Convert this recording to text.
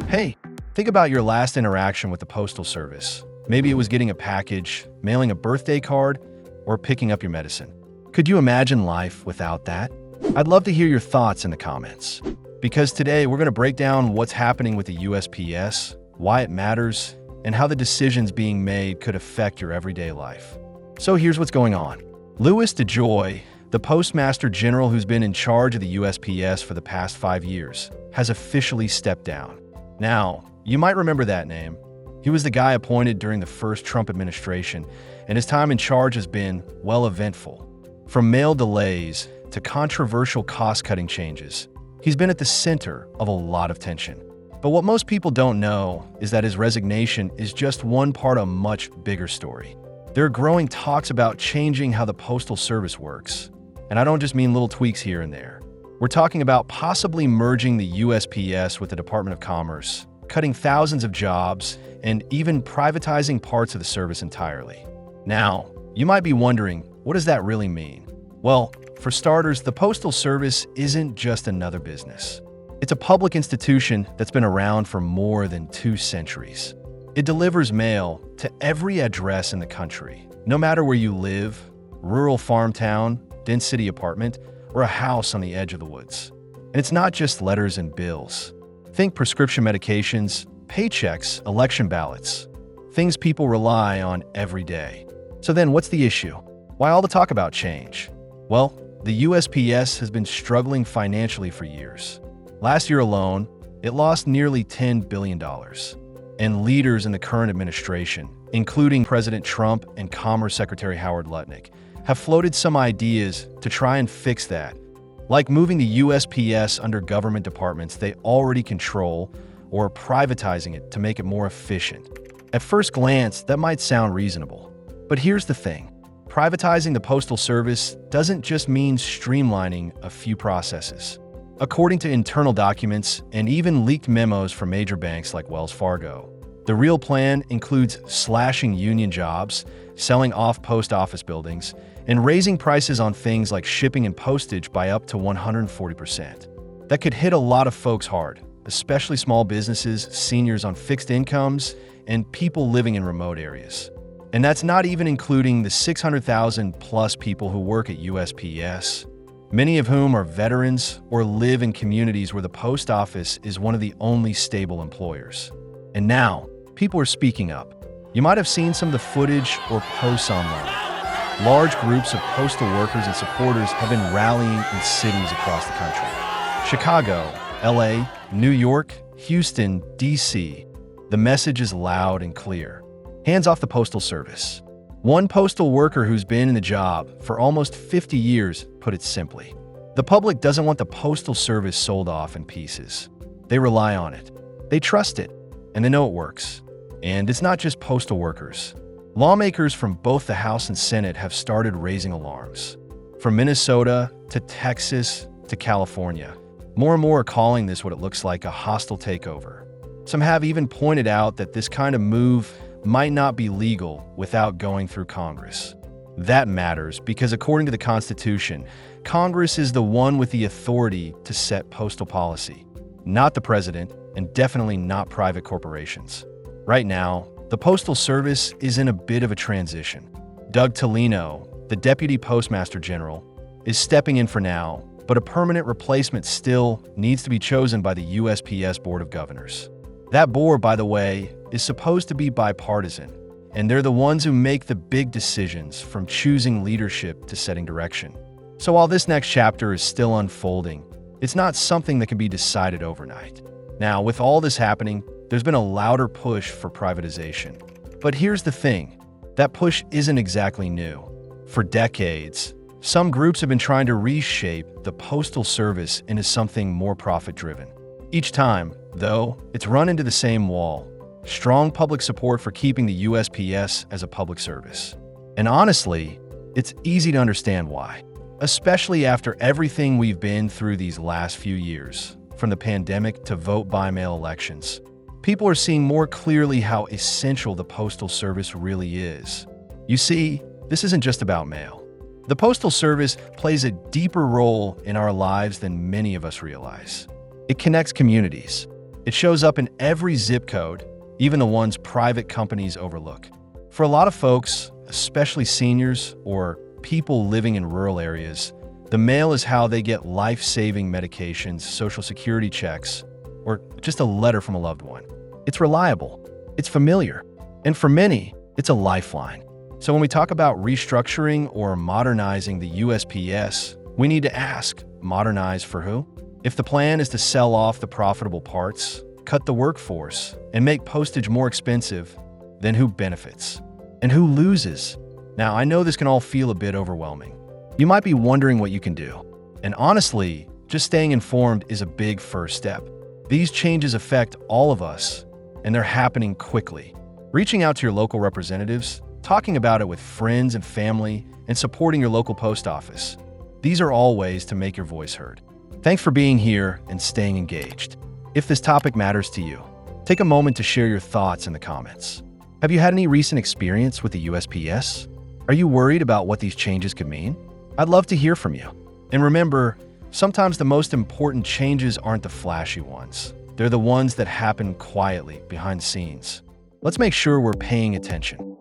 Hey, think about your last interaction with the Postal Service. Maybe it was getting a package, mailing a birthday card, or picking up your medicine. Could you imagine life without that? I'd love to hear your thoughts in the comments. Because today we're going to break down what's happening with the USPS, why it matters, and how the decisions being made could affect your everyday life. So here's what's going on. Louis DeJoy, the Postmaster General who's been in charge of the USPS for the past 5 years, has officially stepped down. Now, you might remember that name. He was the guy appointed during the first Trump administration, and his time in charge has been, well, eventful. From mail delays to controversial cost-cutting changes, he's been at the center of a lot of tension. But what most people don't know is that his resignation is just one part of a much bigger story. There are growing talks about changing how the Postal Service works. And I don't just mean little tweaks here and there. We're talking about possibly merging the USPS with the Department of Commerce, cutting thousands of jobs, and even privatizing parts of the service entirely. Now, you might be wondering, what does that really mean? Well, for starters, the Postal Service isn't just another business. It's a public institution that's been around for more than 2 centuries. It delivers mail to every address in the country, no matter where you live, rural farm town, dense city apartment, or a house on the edge of the woods. And it's not just letters and bills. Think prescription medications, paychecks, election ballots, things people rely on every day. So then what's the issue? Why all the talk about change? Well, the USPS has been struggling financially for years. Last year alone, it lost nearly $10 billion. And leaders in the current administration, including President Trump and Commerce Secretary Howard Lutnick, have floated some ideas to try and fix that, like moving the USPS under government departments they already control or privatizing it to make it more efficient. At first glance, that might sound reasonable. But here's the thing. Privatizing the Postal Service doesn't just mean streamlining a few processes. According to internal documents and even leaked memos from major banks like Wells Fargo, the real plan includes slashing union jobs, selling off post office buildings, and raising prices on things like shipping and postage by up to 140%. That could hit a lot of folks hard, especially small businesses, seniors on fixed incomes, and people living in remote areas. And that's not even including the 600,000 plus people who work at USPS, many of whom are veterans or live in communities where the post office is one of the only stable employers. And now, people are speaking up. You might have seen some of the footage or posts online. Large groups of postal workers and supporters have been rallying in cities across the country. Chicago, LA, New York, Houston, DC. The message is loud and clear. Hands off the Postal Service. One postal worker who's been in the job for almost 50 years put it simply. The public doesn't want the Postal Service sold off in pieces. They rely on it. They trust it, and they know it works. And it's not just postal workers. Lawmakers from both the House and Senate have started raising alarms. From Minnesota to Texas to California, more and more are calling this what it looks like, a hostile takeover. Some have even pointed out that this kind of move might not be legal without going through Congress. That matters because according to the Constitution, Congress is the one with the authority to set postal policy, not the president, and definitely not private corporations. Right now, the Postal Service is in a bit of a transition. Doug Tolino, the Deputy Postmaster General, is stepping in for now, but a permanent replacement still needs to be chosen by the USPS Board of Governors. That board, by the way, is supposed to be bipartisan, and they're the ones who make the big decisions from choosing leadership to setting direction. So while this next chapter is still unfolding, it's not something that can be decided overnight. Now, with all this happening, there's been a louder push for privatization. But here's the thing, that push isn't exactly new. For decades, some groups have been trying to reshape the Postal Service into something more profit-driven. Each time, though, it's run into the same wall: strong public support for keeping the USPS as a public service. And honestly, it's easy to understand why, especially after everything we've been through these last few years, from the pandemic to vote-by-mail elections. People are seeing more clearly how essential the Postal Service really is. You see, this isn't just about mail. The Postal Service plays a deeper role in our lives than many of us realize. It connects communities. It shows up in every zip code, even the ones private companies overlook. For a lot of folks, especially seniors or people living in rural areas, the mail is how they get life-saving medications, Social Security checks, or just a letter from a loved one. It's reliable, it's familiar, and for many, it's a lifeline. So when we talk about restructuring or modernizing the USPS, we need to ask, modernize for who? If the plan is to sell off the profitable parts, cut the workforce, and make postage more expensive, then who benefits? And who loses? Now, I know this can all feel a bit overwhelming. You might be wondering what you can do. And honestly, just staying informed is a big first step. These changes affect all of us, and they're happening quickly. Reaching out to your local representatives, talking about it with friends and family, and supporting your local post office. These are all ways to make your voice heard. Thanks for being here and staying engaged. If this topic matters to you, take a moment to share your thoughts in the comments. Have you had any recent experience with the USPS? Are you worried about what these changes could mean? I'd love to hear from you. And remember, sometimes the most important changes aren't the flashy ones. They're the ones that happen quietly behind the scenes. Let's make sure we're paying attention.